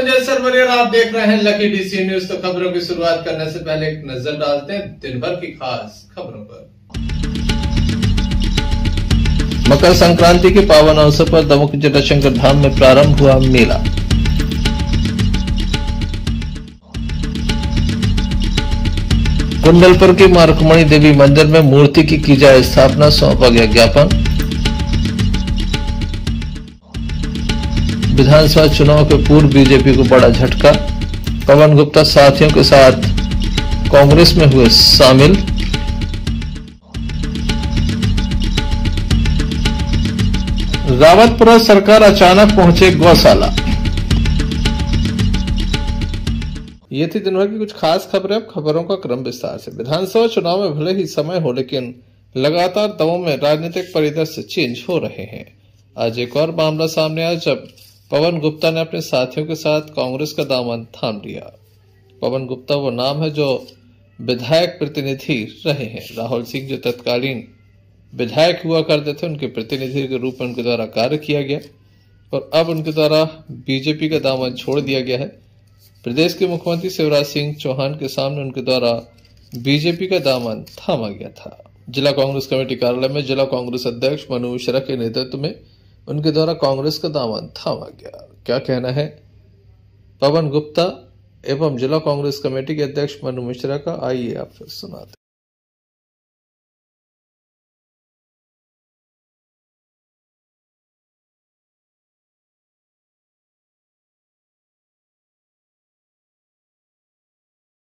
संजय सरवरिया, आप देख रहे हैं लकी डीसी न्यूज। तो खबरों की शुरुआत करने से पहले एक नजर डालते हैं दिन भर की खास खबरों पर। मकर संक्रांति के पावन अवसर पर दमोह के जटाशंकर धाम में प्रारंभ हुआ मेला। कुंडलपुर की मां रुक्मणी देवी मंदिर में मूर्ति की जाए स्थापना, सौंपा गया ज्ञापन। विधानसभा चुनाव के पूर्व बीजेपी को बड़ा झटका, पवन गुप्ता साथियों के साथ कांग्रेस में हुए शामिल। रावतपुरा सरकार अचानक पहुंचे गौशाला। ये थी दिन भर की कुछ खास खबरें। अब खबरों का क्रम विस्तार से। विधानसभा चुनाव में भले ही समय हो, लेकिन लगातार दमोह में राजनीतिक परिदृश्य चेंज हो रहे हैं। आज एक और मामला सामने आया जब पवन गुप्ता ने अपने साथियों के साथ कांग्रेस का दामन थाम लिया। पवन गुप्ता वो नाम है जो विधायक प्रतिनिधि रहे हैं। राहुल सिंह जो तत्कालीन विधायक हुआ करते थे, उनके प्रतिनिधि के रूप में उनके द्वारा कार्य किया गया और अब उनके द्वारा बीजेपी का दामन छोड़ दिया गया है। प्रदेश के मुख्यमंत्री शिवराज सिंह चौहान के सामने उनके द्वारा बीजेपी का दामन थामा गया था। जिला कांग्रेस कमेटी कार्यालय में जिला कांग्रेस अध्यक्ष मनु मिश्रा के नेतृत्व में उनके द्वारा कांग्रेस का दामन थामा गया। क्या कहना है पवन गुप्ता एवं जिला कांग्रेस कमेटी के अध्यक्ष मनु मिश्रा का, आइए आप फिर सुनाते।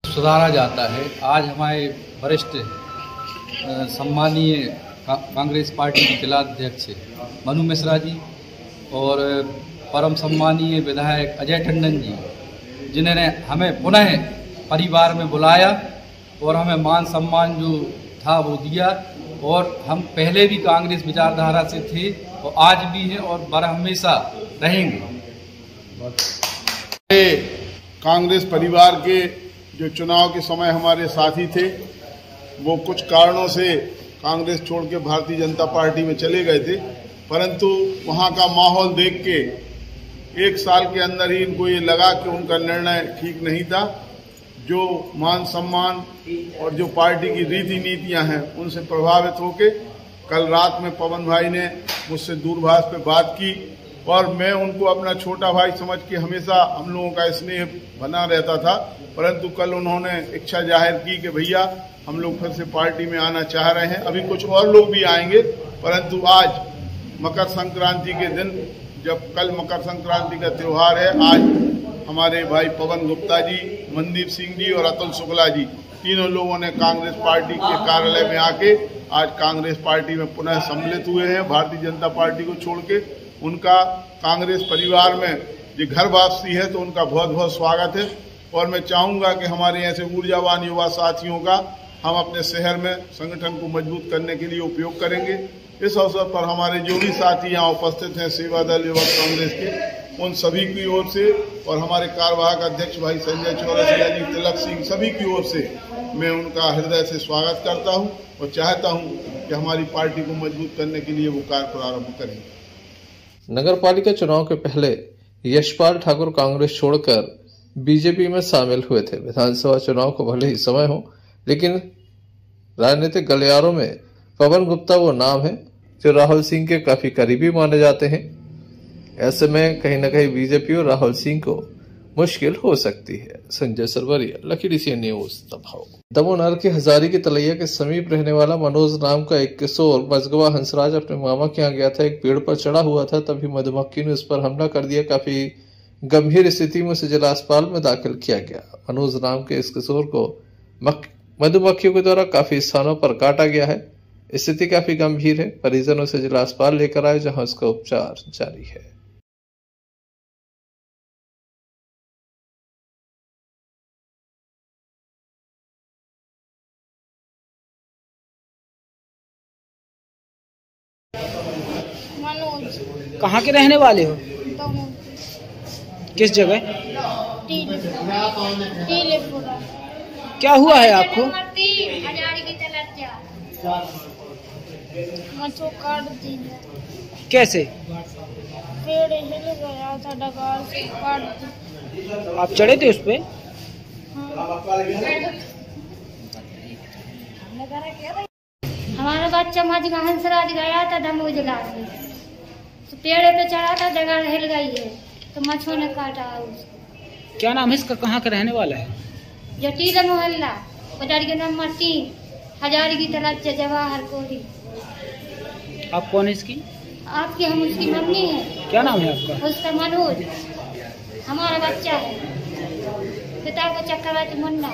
सुधारा जाता है। आज हमारे वरिष्ठ सम्मानीय कांग्रेस पार्टी के जिलाध्यक्ष मनु मिश्रा जी और परम सम्मानीय विधायक अजय टंडन जी, जिन्होंने हमें पुनः परिवार में बुलाया और हमें मान सम्मान जो था वो दिया। और हम पहले भी कांग्रेस विचारधारा से थे और आज भी हैं और बर हमेशा रहेंगे। कांग्रेस परिवार के जो चुनाव के समय हमारे साथी थे, वो कुछ कारणों से कांग्रेस छोड़ के भारतीय जनता पार्टी में चले गए थे, परंतु वहाँ का माहौल देख के एक साल के अंदर ही इनको ये लगा कि उनका निर्णय ठीक नहीं था। जो मान सम्मान और जो पार्टी की रीति नीतियाँ हैं उनसे प्रभावित होके कल रात में पवन भाई ने मुझसे दूरभाष पे बात की और मैं उनको अपना छोटा भाई समझ के हमेशा हम लोगों का स्नेह बना रहता था, परंतु कल उन्होंने इच्छा जाहिर की कि भैया हम लोग फिर से पार्टी में आना चाह रहे हैं। अभी कुछ और लोग भी आएंगे, परंतु आज मकर संक्रांति के दिन, जब कल मकर संक्रांति का त्यौहार है, आज हमारे भाई पवन गुप्ता जी, मनदीप सिंह जी और अतुल शुक्ला जी, तीनों लोगों ने कांग्रेस पार्टी के कार्यालय में आके आज कांग्रेस पार्टी में पुनः सम्मिलित हुए हैं। भारतीय जनता पार्टी को छोड़ के उनका कांग्रेस परिवार में जो घर वापसी है तो उनका बहुत बहुत स्वागत है। और मैं चाहूँगा कि हमारे ऐसे ऊर्जावान युवा साथियों का हम अपने शहर में संगठन को मजबूत करने के लिए उपयोग करेंगे। इस अवसर पर हमारे जो भी साथी यहाँ उपस्थित हैं सेवा दल युवक कांग्रेस के, उन सभी की ओर से और हमारे कार्यवाहक अध्यक्ष भाई संजय चौरसिया जी, तिलक सिंह, सभी की ओर से मैं उनका हृदय से स्वागत करता हूँ और चाहता हूँ कि हमारी पार्टी को मजबूत करने के लिए वो कार्य प्रारंभ करेंगे। नगर पालिका चुनाव के पहले यशपाल ठाकुर कांग्रेस छोड़कर बीजेपी में शामिल हुए थे। विधानसभा चुनाव को भले ही समय हो, लेकिन राजनीतिक गलियारों में पवन गुप्ता वो नाम है जो राहुल सिंह के काफी करीबी माने जाते हैं। ऐसे में कहीं न कहीं बीजेपी और राहुल सिंह को मुश्किल हो सकती है। Sanjay Sarwaria, lucky DC news, Damoh. Damoh नगर के हजारी के तलैया के समीप रहने वाला मनोज नाम का एक किशोर मजगवा हंसराज अपने मामा के यहाँ गया था। एक पेड़ पर चढ़ा हुआ था, तभी मधुमक्खी ने उस पर हमला कर दिया। काफी गंभीर स्थिति में उसे जिला अस्पताल में दाखिल किया गया। मनोज नाम के इस किशोर को मधुमक्खियों के द्वारा काफी स्थानों पर काटा गया है। स्थिति काफी गंभीर है। परिजनों से जिला अस्पताल लेकर आए, जहां उसका उपचार जारी है। मनोज, कहाँ के रहने वाले हो? किस जगह? क्या हुआ है आपको? कैसे? पेड़ हिल गया था, डगार से काट दी। आप चढ़े थे उस पे? हमारा बच्चा मज हंसराज गया था दमोह जिला में, तो पेड़ पे चढ़ा था, जगह हिल गई है तो मच्छों ने काटा उसको। क्या नाम है इसका, कहाँ का रहने वाला है? जटीला मोहल्ला, पटारी नंबर 3, हजार की तरफ से जवाहर कोरी। आप कौन है इसकी? आपकी हम उसकी मम्मी है। क्या नाम है आपका? उसका मनोज। हमारा बच्चा है, पिता का चक्रवर्ती मुन्ना।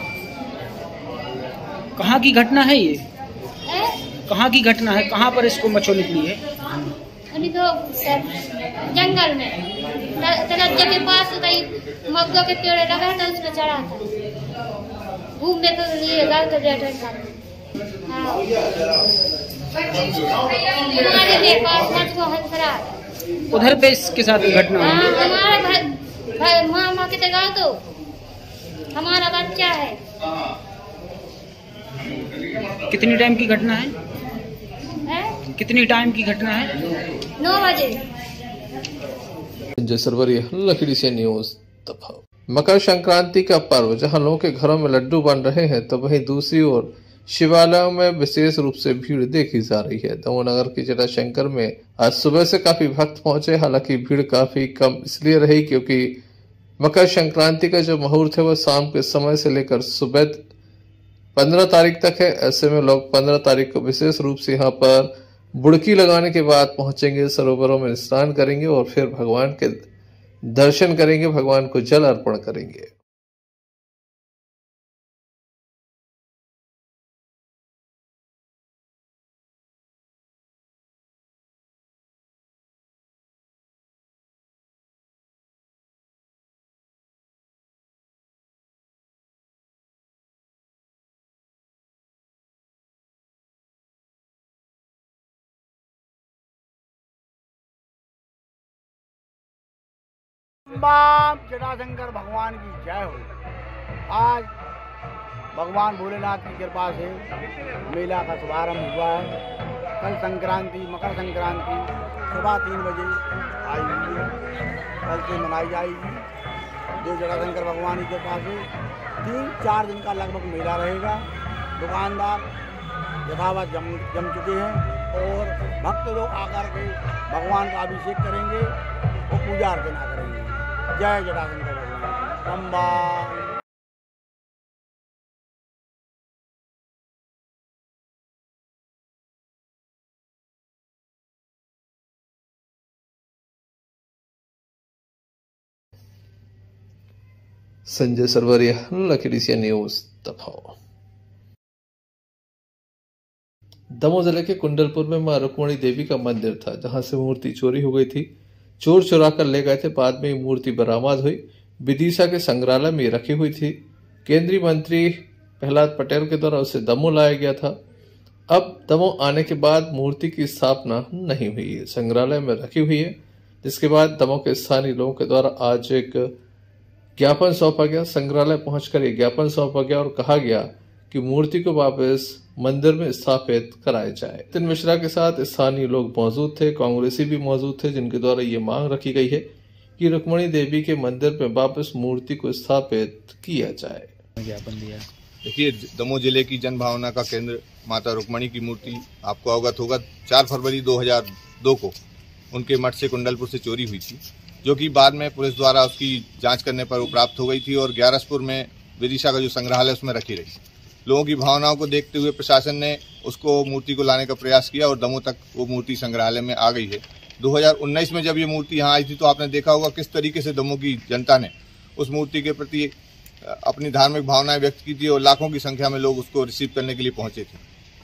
कहाँ की घटना है ये? है? कहाँ की घटना है, कहाँ पर इसको मच्छर निकली है? उन्हीं तो जंगल में तलज्जे के पास कहीं मग्गो के पेड़ लगा था, उसमें चढ़ा था घूमने के लिए गल तो डेढ़ उधर पे इसके साथ घटना है? हमारा मामा के जगह तो हमारा बच्चा है। कितनी टाइम की घटना है? कितनी टाइम की घटना है? 9 बजे। संजय सरवरिया, लकड़ी से न्यूज दफा। मकर संक्रांति का पर्व जहां लोगों के घरों में लड्डू बन रहे हैं, तो वहीं दूसरी ओर शिवालयों में विशेष रूप से भीड़ देखी जा रही है। दमोह नगर के जटाशंकर में आज सुबह से काफी भक्त पहुंचे। हालांकि भीड़ काफी कम इसलिए रही क्योंकि मकर संक्रांति का जो मुहूर्त है वह शाम के समय से लेकर सुबह 15 तारीख तक है। ऐसे में लोग 15 तारीख को विशेष रूप से यहाँ पर बुड़की लगाने के बाद पहुंचेंगे, सरोवरों में स्नान करेंगे और फिर भगवान के दर्शन करेंगे, भगवान को जल अर्पण करेंगे। जटाशंकर भगवान की जय हो। आज भगवान भोलेनाथ की कृपा से मेला का शुभारंभ हुआ है। कल संक्रांति, मकर संक्रांति सुबह 3 बजे आई हुई है, कल से मनाई जाएगी। जो जटाशंकर भगवान की कृपा से 3-4 दिन का लगभग मेला रहेगा। दुकानदार यथावत जम चुके हैं और भक्त लोग आकर के भगवान का अभिषेक करेंगे और पूजा अर्चना करेंगे। जय जटाशंकर भगवान। संजय सरवरिया, लकड़ी से न्यूज दफा। दमोह जिले के कुंडलपुर में मां रुक्मणी देवी का मंदिर था, जहां से मूर्ति चोरी हो गई थी। चोर चुरा कर ले गए थे, बाद में मूर्ति बरामद हुई, विदिशा के संग्रहालय में रखी हुई थी। केंद्रीय मंत्री प्रहलाद पटेल के द्वारा उसे दमोह लाया गया था। अब दमोह आने के बाद मूर्ति की स्थापना नहीं हुई है, संग्रहालय में रखी हुई है। जिसके बाद दमोह के स्थानीय लोगों के द्वारा आज एक ज्ञापन सौंपा गया, संग्रहालय पहुंचकर यह ज्ञापन सौंपा गया और कहा गया कि मूर्ति को वापस मंदिर में स्थापित कराया जाए। नितिन मिश्रा के साथ स्थानीय लोग मौजूद थे, कांग्रेसी भी मौजूद थे, जिनके द्वारा ये मांग रखी गई है कि रुक्मणी देवी के मंदिर में वापस मूर्ति को स्थापित किया जाए। ज्ञापन दिया। देखिए, दमोह जिले की जन भावना का केंद्र माता रुक्मणी की मूर्ति आपको अवगत होगा 4 फरवरी 2002 को उनके मठ से कुंडलपुर से चोरी हुई थी, जो कि बाद में पुलिस द्वारा उसकी जांच करने पर प्राप्त हो गई थी और ग्यारसपुर में विदिशा का जो संग्रहालय उसमें रखी रही। लोगों की भावनाओं को देखते हुए प्रशासन ने उसको मूर्ति को लाने का प्रयास किया और दमोह तक वो मूर्ति संग्रहालय में आ गई है। 2019 में जब ये मूर्ति यहाँ आई थी तो आपने देखा होगा किस तरीके से दमोह की जनता ने उस मूर्ति के प्रति अपनी धार्मिक भावनाएं व्यक्त की थी और लाखों की संख्या में लोग उसको रिसीव करने के लिए पहुंचे थे।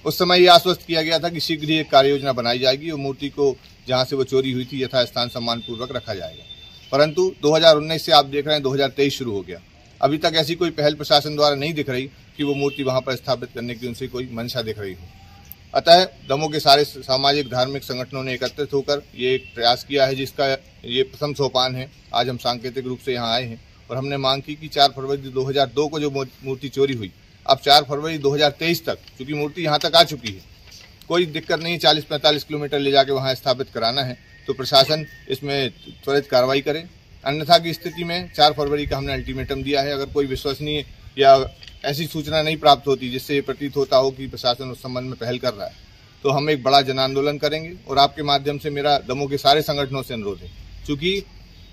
उस समय ये आश्वस्त किया गया था कि शीघ्र ही एक कार्य योजना बनाई जाएगी और मूर्ति को जहाँ से वो चोरी हुई थी यथास्थान सम्मानपूर्वक रखा जाएगा। परंतु 2019 से आप देख रहे हैं 2023 शुरू हो गया, अभी तक ऐसी कोई पहल प्रशासन द्वारा नहीं दिख रही कि वो मूर्ति वहां पर स्थापित करने की उनसे कोई मंशा दिख रही हो। अतः दमोह के सारे सामाजिक धार्मिक संगठनों ने एकत्रित होकर ये एक प्रयास किया है, जिसका ये प्रथम सोपान है। आज हम सांकेतिक रूप से यहाँ आए हैं और हमने मांग की कि 4 फरवरी 2002 को जो मूर्ति चोरी हुई, अब 4 फरवरी 2023 तक, चूंकि मूर्ति यहाँ तक आ चुकी है, कोई दिक्कत नहीं, 40-45 किलोमीटर ले जाके वहाँ स्थापित कराना है, तो प्रशासन इसमें त्वरित कार्रवाई करे अन्यथा की स्थिति में 4 फरवरी का हमने अल्टीमेटम दिया है। अगर कोई विश्वसनीय या ऐसी सूचना नहीं प्राप्त होती जिससे ये प्रतीत होता हो कि प्रशासन उस संबंध में पहल कर रहा है, तो हम एक बड़ा जन आंदोलन करेंगे। और आपके माध्यम से मेरा दमोह के सारे संगठनों से अनुरोध है, चूंकि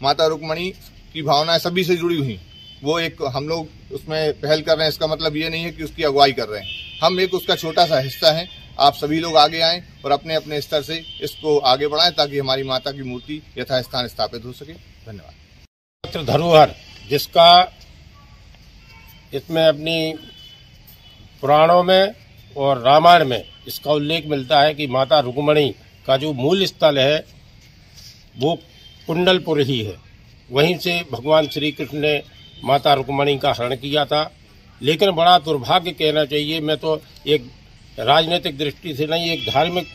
माता रुक्मणी की भावनाएं सभी से जुड़ी हुई, वो एक हम लोग उसमें पहल कर रहे हैं, इसका मतलब ये नहीं है कि उसकी अगुवाई कर रहे हैं, हम एक उसका छोटा सा हिस्सा है। आप सभी लोग आगे आएं और अपने अपने स्तर से इसको आगे बढ़ाएं ताकि हमारी माता की मूर्ति यथास्थान स्थापित हो सके। धन्यवाद। धरोहर जिसका इसमें अपनी पुराणों में और रामायण में इसका उल्लेख मिलता है कि माता रुक्मणी का जो मूल स्थल है वो कुंडलपुर ही है। वहीं से भगवान श्री कृष्ण ने माता रुक्मणी का हरण किया था। लेकिन बड़ा दुर्भाग्य कहना चाहिए, मैं तो एक राजनीतिक दृष्टि से नहीं, एक धार्मिक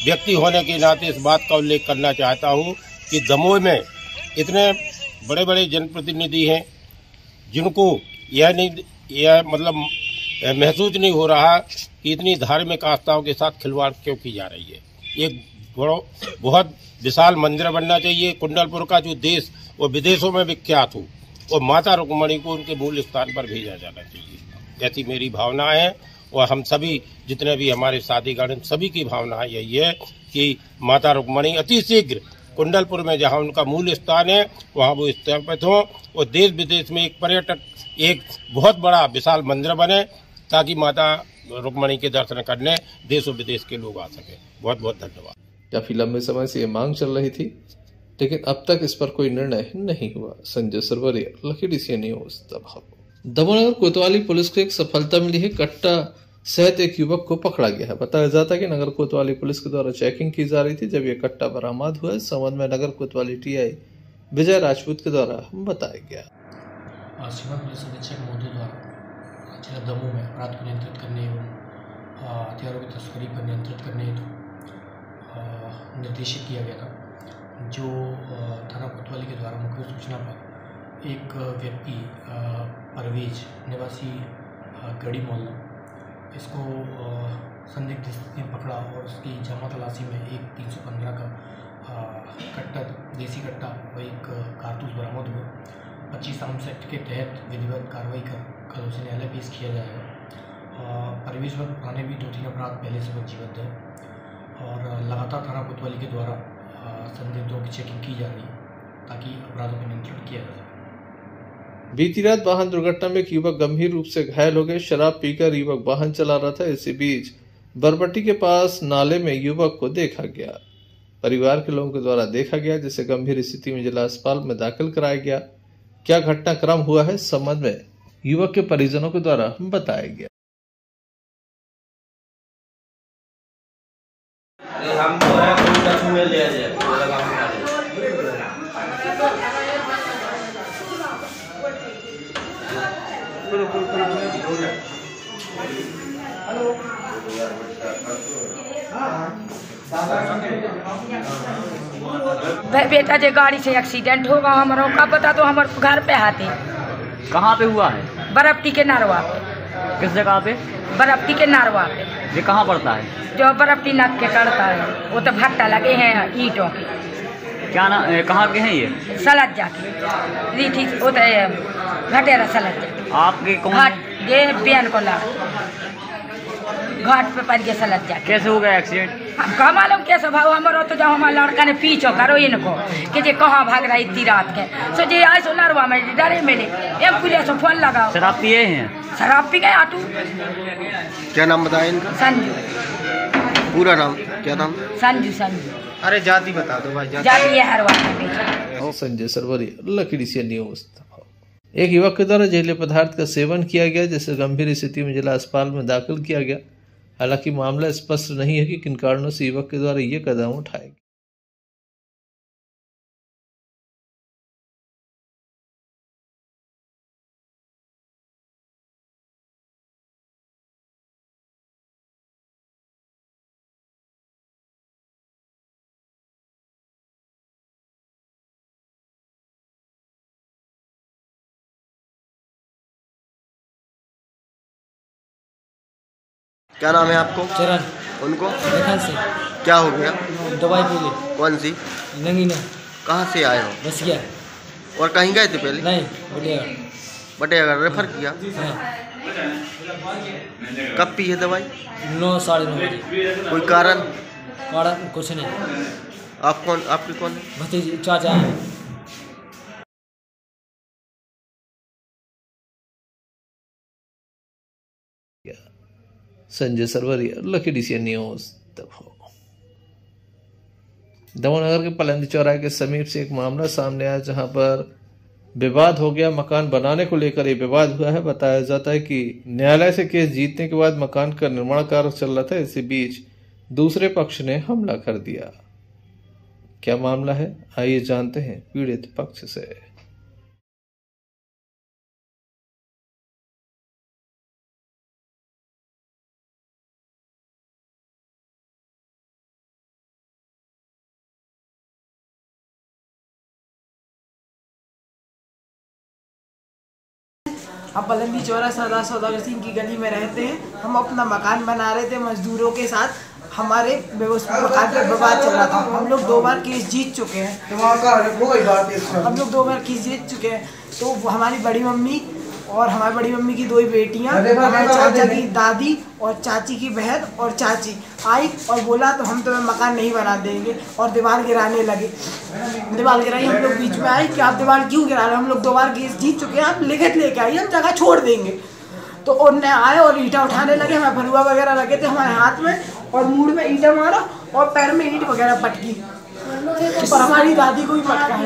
व्यक्ति होने के नाते इस बात का उल्लेख करना चाहता हूँ कि दमोह में इतने बड़े बड़े जनप्रतिनिधि हैं जिनको यह मतलब महसूस नहीं हो रहा कि इतनी धार्मिक आस्थाओं के साथ खिलवाड़ क्यों की जा रही है। एक बहुत विशाल मंदिर बनना चाहिए कुंडलपुर का, जो देश और विदेशों में विख्यात हो, और माता रुक्मणी को उनके मूल स्थान पर भेजा जाना चाहिए। ऐसी मेरी भावना है और हम सभी जितने भी हमारे साथीगण सभी की भावना यही है कि माता रुक्मणी अति शीघ्र कुंडलपुर में जहां उनका मूल स्थान है वहां वो स्थापित हो और देश विदेश में एक पर्यटक एक बहुत बड़ा विशाल मंदिर बने ताकि माता रुक्मणी के दर्शन करने देश और विदेश के लोग आ सके। बहुत बहुत धन्यवाद। काफी लंबे समय से ये मांग चल रही थी, लेकिन अब तक इस पर कोई निर्णय नहीं हुआ। संजय सरवरिया, लखीडी सी न्यूज, दमोह। दमोह कोतवाली पुलिस को एक सफलता मिली है। कट्टा सहित एक युवक को पकड़ा गया है। बताया जाता है कि नगर कोतवाली पुलिस के द्वारा चेकिंग की जा रही थी जब यह कट्टा बरामद हुआ। इस संबंध में नगर कोतवाली टीआई विजय राजपूत के द्वारा बताया गया। सीमा पुलिस अधीक्षक महोदय द्वारा जिला दमोह में अपराध को नियंत्रित करने एवं हथियारों की तस्करी पर नियंत्रित करने हेतु निर्देशित किया गया था, जो थाना कोतवाली के द्वारा मुख्य सूचना पर एक व्यक्ति परवेज निवासी गढ़ी मोहल्ला, इसको संदिग्ध स्थिति में पकड़ा और उसकी जामा तलाशी में एक 315 का कट्टा, देसी कट्टा व एक कारतूस बरामद हुए। 25 आर्म्स एक्ट के तहत विधिवत कार्रवाई कर कल उसे न्यायालय पेश किया जाएगा। परिवेश पर पुराने भी 2-3 अपराध पहले से जीवंत है और लगातार थाना कोतवाली के द्वारा संदिग्धों की चेकिंग की जा रही है ताकि अपराधों पर नियंत्रण किया जा सके। बीती रात वाहन दुर्घटना में एक युवक गंभीर रूप से घायल हो गए। शराब पीकर युवक वाहन चला रहा था। इसी बीच बरबट्टी के पास नाले में युवक को देखा गया। परिवार के लोगों के द्वारा देखा गया, जिसे गंभीर स्थिति में जिला अस्पताल में दाखिल कराया गया। क्या घटनाक्रम हुआ है, इस संबंध में युवक के परिजनों के द्वारा बताया गया। बेटा जे गाड़ी से एक्सीडेंट होगा हमारा का पता, तो हमारे घर पे आते। कहाँ पे हुआ है? बरबट्टी के नारवा पे। किस जगह पे? बरबट्टी के नारवा पे। ये कहाँ पड़ता है? जो बरबट्टी नाक के करता है, वो तो भट्टा लगे हैं ईंटों के। क्या ना कहाँ के हैं ये? सलज्जा के रीठी, वो तो घटेरा सलज्जा। आपके कौन? ये बेन को लगा घाट पे पड़ गया सलज्जा। कैसे हो गया एक्सीडेंट? हम कहाँ मालूम कैसे भाव हमारा, तो जब हमारे लड़का ने पीछो करो इनको कि जे कहाँ भाग रहा इतनी रात के, सो जे आए सो नरवा में डरे मिले एम्बुलेंस से फोन लगाओ। शराब पिए हैं? शराब पी गए आटू। क्या नाम बताया इनका? संजू। पूरा नाम क्या नाम? संजू। संजू। अरे जाति बता दो भाई। जाति है हरवा। संजय सरवरिया, लखीडी सी न्यूज। एक युवक के द्वारा जहरीले पदार्थ का सेवन किया गया, जिसे गंभीर स्थिति में जिला अस्पताल में दाखिल किया गया। हालांकि मामला स्पष्ट नहीं है कि किन कारणों से युवक के द्वारा ये कदम उठाया गया। क्या नाम है आपको? चरण। उनको? देखन से। क्या हो गया? दवाई पी ली। कौन सी? नंगीना। कहाँ से आए हो? बस गया। और कहीं गए थे पहले? नहीं, बढ़िया। बटेगा रेफर किया? कब पी है दवाई? 9 साढ़े 9 बजे। कोई कारण? कारण कुछ नहीं। आपके कौन है? भतीजी चाचा है। Sanjay Sarwaria, lucky DCN news. Damoh के पलंदी चौराहे के समीप से एक मामला सामने आया जहां पर विवाद हो गया। मकान बनाने को लेकर ये विवाद हुआ है। बताया जाता है कि न्यायालय से केस जीतने के बाद मकान का निर्माण कार्य चल रहा था। इसी बीच दूसरे पक्ष ने हमला कर दिया। क्या मामला है, आइए जानते हैं पीड़ित पक्ष से। हम पलंदी चौरा सरदार सौदागर सिंह की गली में रहते हैं। हम अपना मकान बना रहे थे मजदूरों के साथ। हमारे मकान पर विवाद चल रहा था। हम लोग 2 बार केस जीत चुके हैं। हम लोग 2 बार केस जीत चुके हैं। तो हमारी बड़ी मम्मी और हमारी बड़ी मम्मी की 2 बेटियां, हमारे चाचा की दादी और चाची की बहन और चाची आई और बोला तो हम तुम्हें मकान नहीं बना देंगे और दीवार गिराने लगे। दीवार गिराई, हम लोग बीच में आए कि आप दीवार क्यों गिरा रहे हो? हम लोग 2 बार केस जीत चुके हैं, आप लिखित लेके आइए, हम जगह छोड़ देंगे। तो उनने आए और ईंटा उठाने लगे। हमें फरुआ वगैरह लगे थे हमारे हाथ में और मुंह में ईंटा मारा और पैर में ईंट वगैरह पटकी और हमारी दादी को भी पटका है।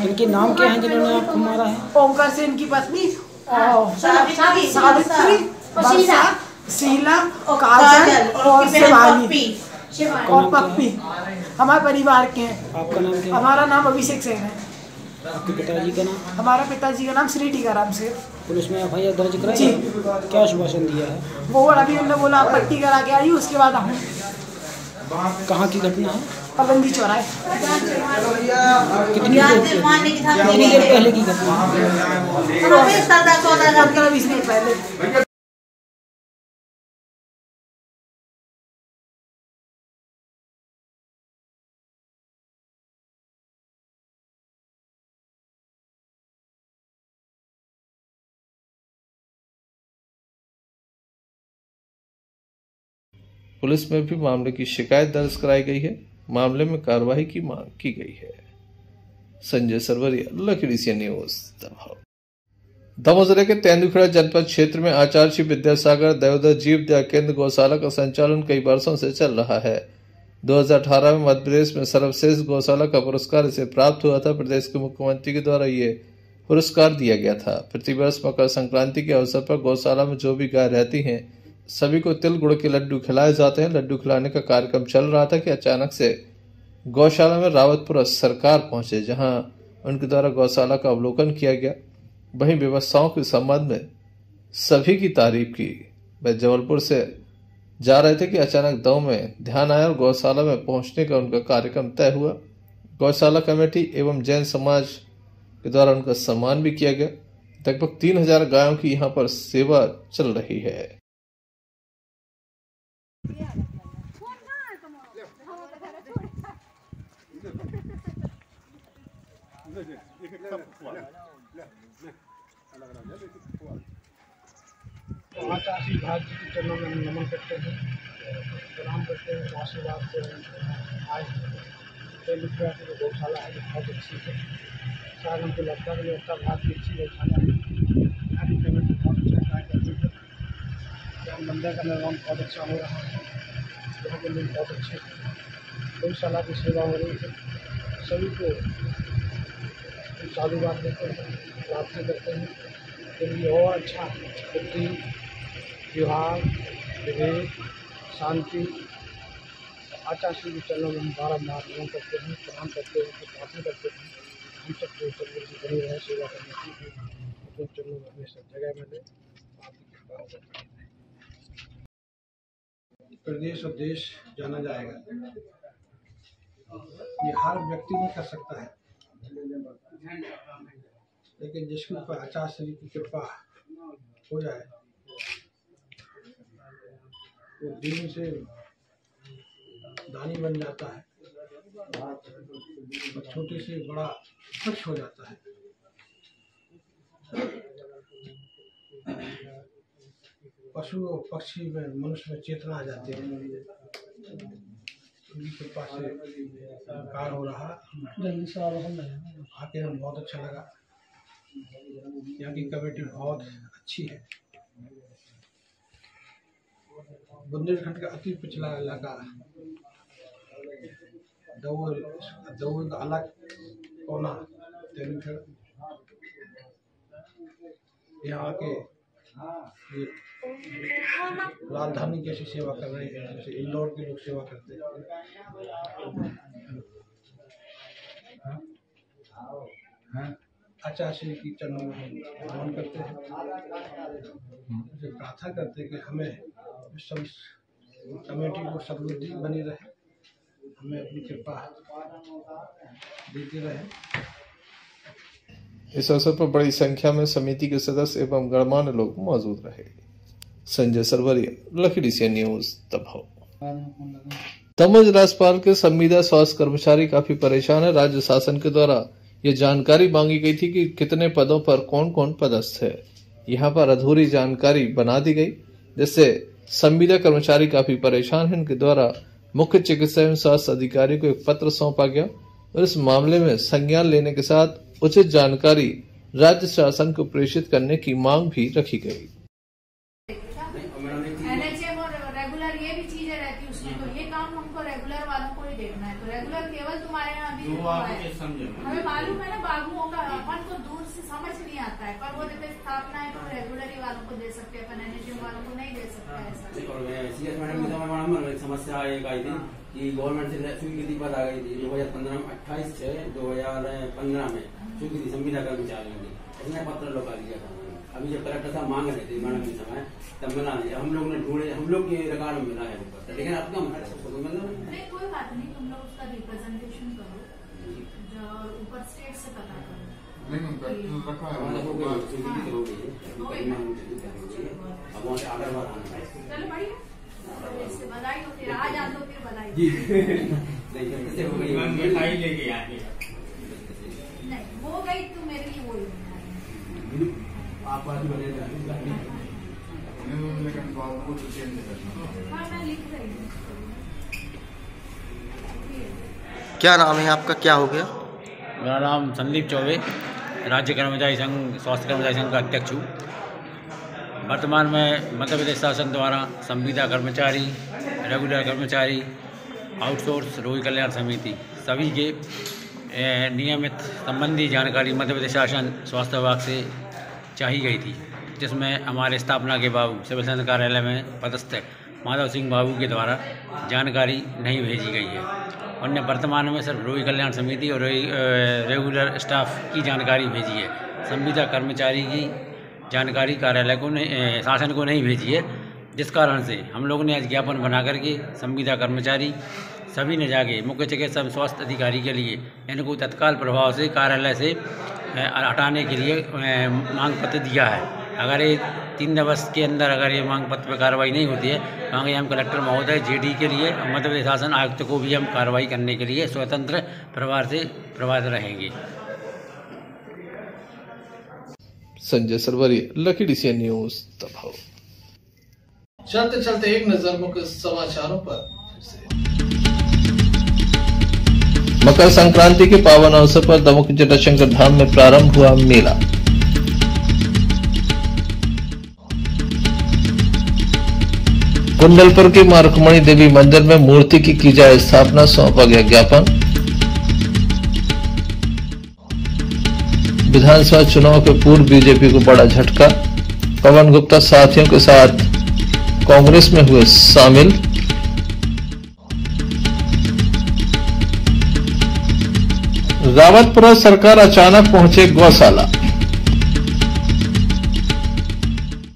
इनके नाम क्या हैं जिन्होंने आपको मारा है? ओमकार से इनकी पत्नी सावित्री, वर्षा, शीला, काजल और शिवानी और पप्पी हमारे परिवार के हैं। आपका नाम क्या है? हमारा नाम अभिषेक सेन है। आपके पिताजी का नाम? हमारा पिताजी का नाम श्री टीकाराम सेन। पुलिस में एफआईआर दर्ज कराई? जी। क्या आश्वासन दिया है? वो अभी उन्होंने बोला आप पट्टी करा के आई, उसके बाद हम। कहाँ की घटना है? पलंदी चौराहे। कितनी देर पहले की घटना है? 15-20 मिनट पहले। पुलिस में भी मामले की शिकायत दर्ज कराई गई है। मामले में कार्रवाई की मांग की गई है। Sanjay Sarwaria, lucky DCN news. Damoh जिले के तेंदुखेड़ा जनपद क्षेत्र में आचार्य श्री विद्यासागर दयोदय जीव दया केंद्र गौशाला का संचालन कई वर्षों से चल रहा है। 2018 में मध्य प्रदेश में सर्वश्रेष्ठ गौशाला का पुरस्कार इसे प्राप्त हुआ था। प्रदेश के मुख्यमंत्री के द्वारा ये पुरस्कार दिया गया था। प्रतिवर्ष मकर संक्रांति के अवसर पर गौशाला में जो भी गाय रहती हैं सभी को तिल गुड़ के लड्डू खिलाए जाते हैं। लड्डू खिलाने का कार्यक्रम चल रहा था कि अचानक से गौशाला में रावतपुरा सरकार पहुंचे, जहां उनके द्वारा गौशाला का अवलोकन किया गया। वहीं व्यवस्थाओं के संबंध में सभी की तारीफ की। वह जबलपुर से जा रहे थे कि अचानक दमोह में ध्यान आया और गौशाला में पहुंचने का उनका कार्यक्रम तय हुआ। गौशाला कमेटी एवं जैन समाज के द्वारा उनका सम्मान भी किया गया। लगभग 3000 गायों की यहाँ पर सेवा चल रही है। आचार्य भाग जी के चरणों में हम नमन करते हैं, प्रणाम करते हैं। आशीर्वाद से आज तेंदुखेड़ा की जो गौशाला है बहुत अच्छी है। शायद हमको लगता है कि भारत की अच्छी गौशाला है। यहाँ की कमेटी बहुत अच्छा कार्य करती है। यहाँ मंदिर का निर्माण बहुत अच्छा हो रहा है। यहाँ के लोग बहुत अच्छे हैं। गौशाला की सेवा हो रही है। सभी को साधुवाद देते हैं, प्रार्थना करते हैं कि ये और अच्छा बुद्धि, विभाग, विवेक, शांति आचार्य के चरणों में हम बारम्बार नमन करते हैं, प्रणाम करते हैं, प्रार्थना करते हैं। हम सबको चरणों की बनी रहे सेवा करने की, अपने चरणों में हमेशा जगह मिले। प्रदेश और देश जाना जाएगा। ये हर व्यक्ति नहीं कर सकता है, लेकिन जिसके ऊपर आचार्य की कृपा हो जाए वो दीन से दानी बन जाता है और छोटे से बड़ा खुश हो जाता है। पशु और पक्षी में मनुष्य में चेतना आ जाती है। उनकी कृपा से कार्य हो रहा आके हमें बहुत अच्छा लगा। यहाँ की कमेटी बहुत अच्छी है। बुंदेलखंड का अति पिछड़ा इलाका दौड़ का अलग कोना यहाँ आके राजधानी जैसी सेवा कर रहे हैं, जैसे इंदौर के लोग सेवा करते हैं। आचार्य श्री की चरणों में नमन करते हैं, प्रार्थना करते हैं कि हमें कमेटी को समृद्धि बनी रहे, हमें अपनी कृपा देते रहे। इस अवसर पर बड़ी संख्या में समिति के सदस्य एवं गणमान्य लोग मौजूद रहे। संजय सरवरिया, लखीडीसी से न्यूज दमोह। तमुज राजपाल के संविदा स्वास्थ्य कर्मचारी काफी परेशान है। राज्य शासन के द्वारा ये जानकारी मांगी गई थी कि कितने पदों पर कौन कौन पदस्थ है। यहाँ पर अधूरी जानकारी बना दी गई, जिससे संविदा कर्मचारी काफी परेशान है। इनके द्वारा मुख्य चिकित्सा एवं स्वास्थ्य अधिकारी को एक पत्र सौंपा गया और इस मामले में संज्ञान लेने के साथ उचित जानकारी राज्य शासन को प्रेषित करने की मांग भी रखी गई। एनएचएम और रेगुलर ये भी चीजें रहती है उसमें, तो ये काम हमको रेगुलर वालों को ही देखना है। तो रेगुलर केवल तुम्हारे यहाँ अभी हमें मालूम है ना, बाबुओं का अपन को दूर से समझ नहीं आता है, पर वो जब स्थापना है तो रेगुलर ही वालों को दे सकते हैं, अपन एनएचएम वालों को नहीं दे सकते। समस्या एक आई थी कि गवर्नमेंट से स्वीकृति पर आ गई थी 2015 में स्वीकृति संविदा कर्मचारियों की, इसने पत्र लौटा दिया था। अभी जब कलेक्टर साहब मांग रहे थे मैडम के समय, तब मिला नहीं। हम लोग ने ढूंढे, हम लोग के रिकॉर्ड में मिला है वो पत्र, लेकिन आपका नहीं कोई बात नहीं, तुम लोग उसका रिप्रेजेंटेशन करो, जो ऊपर स्टेट से पता करो। चलो बढ़िया, बधाई हो, फिर आज आ दो, फिर बधाई लेके आए। नहीं हो गई तो मेरे लिए वो आप हाँ मैं लिख रही हूँ। क्या नाम है आपका, क्या हो गया? मेरा नाम संदीप चौबे, राज्य कर्मचारी संघ स्वास्थ्य कर्मचारी संघ का अध्यक्ष हूँ। वर्तमान में मध्य प्रदेश शासन द्वारा संविदा कर्मचारी, रेगुलर कर्मचारी, आउटसोर्स, रोगी कल्याण समिति सभी के नियमित संबंधी जानकारी मध्य प्रदेश शासन स्वास्थ्य विभाग से चाहिए गई थी, जिसमें हमारे स्थापना के बाबू सिविल सर्जन कार्यालय में पदस्थ माधव सिंह बाबू के द्वारा जानकारी नहीं भेजी गई है। उन्होंने वर्तमान में सिर्फ रोगी कल्याण समिति और रेगुलर स्टाफ की जानकारी भेजी है। संविदा कर्मचारी की जानकारी कार्यालय को नहीं, शासन को नहीं भेजी है, जिस कारण से हम लोगों ने आज ज्ञापन बना करके संविदा कर्मचारी सभी ने जाके मुख्य चिकित्सा स्वास्थ्य अधिकारी के लिए इनको तत्काल प्रभाव से कार्यालय से हटाने के लिए मांग पत्र दिया है। अगर ये 3 दिवस के अंदर अगर ये मांग पत्र पर कार्रवाई नहीं होती है तो आगे हम कलेक्टर महोदय जेडी के लिए मध्य प्रदेश शासन आयुक्त को भी हम कार्रवाई करने के लिए स्वतंत्र प्रभार से प्रभावित रहेंगे। संजय सरवरिया, लखीडीसी न्यूज दमोह। चलते चलते एक नजर मुख्य समाचारों पर। मकर संक्रांति के पावन अवसर पर दमोह के जटाशंकर धाम में प्रारंभ हुआ मेला। कुंडलपुर की मां रुक्मणी देवी मंदिर में मूर्ति की जाए स्थापना, सौंपा गया ज्ञापन। विधानसभा चुनाव के पूर्व बीजेपी को बड़ा झटका, पवन गुप्ता साथियों के साथ कांग्रेस में हुए शामिल। रावतपुरा सरकार अचानक पहुंचे गौशाला।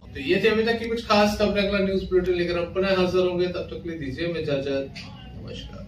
तो ये थे अभी तक की कुछ खास खबरें। अगला न्यूज बुलेटिन लेकर हम पुनः हाजिर होंगे, तब तक के लिए दीजिए इजाजत। नमस्कार।